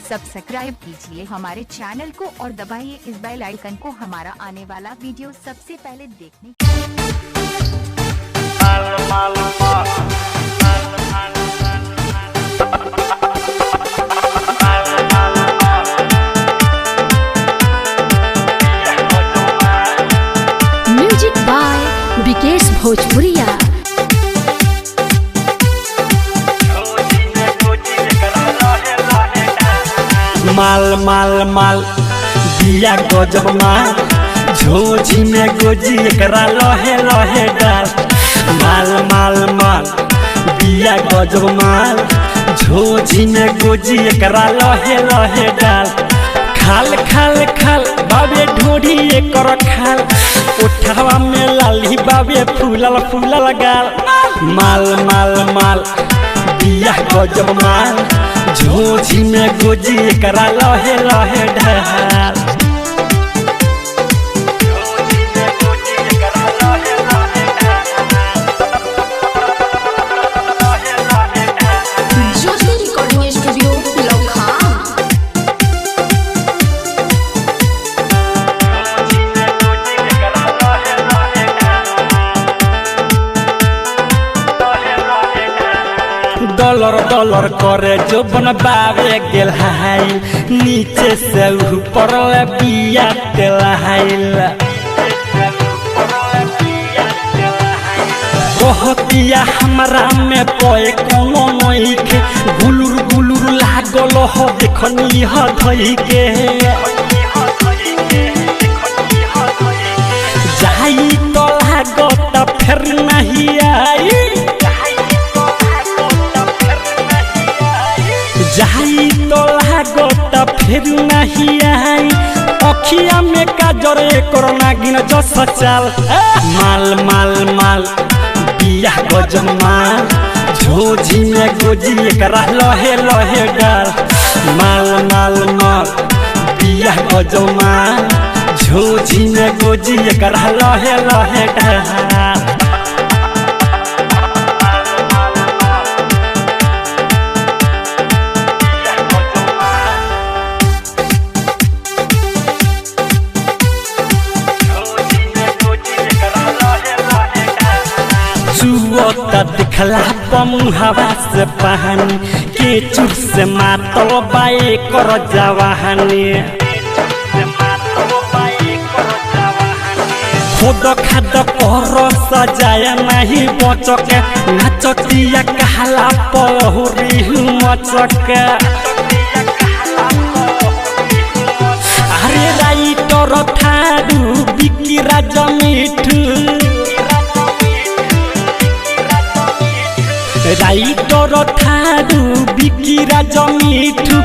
Subscribe कीजिए हमारे channel को और दबाइए इस बेल आइकन को हमारा आने वाला वीडियो सबसे पहले देखने के म्यूजिक बाय विकेश भोजपुरिया। माल माल माल बिया गजब माल झोझी में गोजी एकरा लहे लहे डाल। माल माल माल बिया गजब माल झोझी में गोजी एकरा लहे लहे डाल। खाल खाल खाल बाबे ढोढ़ी एकर खाल उठावा में लाली बाबे फूलल फूलल गाल। माल माल माल बिया गजब माल झोझी में गोजी एकरा लहे लहे ढाल। Jyoti recording studio Lucknow. Dollar dollar करे जो बनबावे गेल हाइल नीचे से ऊपर बिया तेलाइल। कहतिया हमरा में कोई कोनो नई के गुलुर गुलुर लागल हो देखनी ह धई के। जाई तो लागत फिर नहीं आई जाई तो लागत फिर नहीं आई। अखिया में काजर एकर नागिन जस चाल। माल माल माल बिया गजब माल झोझी में गोजी एकरा लहे लहे डाल। माल माल माल बिया गजब माल झोझी में गोजी एकरा लहे लहे डाल। चुअता दिखला पमुहवा से पहानी के चुर से मातल बाए कर जवाहनी। खुद खाद कर सजाया नहीं बचके नाचतिया कहला पहुरी मचके। अरे राइटर थारू बिकी राजा मिठू राइटर थारू बिकी राजा मिठू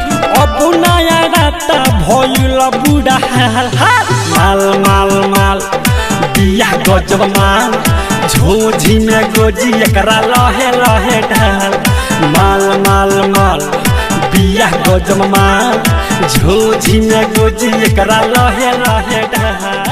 अब नया राता भइल बुढ़ा हाल। माल माल माल बिया गजब माल झोझी में गोजी एकरा लहे लहे ढाल। माल माल माल बिया गजब माल झोझी में गोजी एकरा लहे लहे ढाल।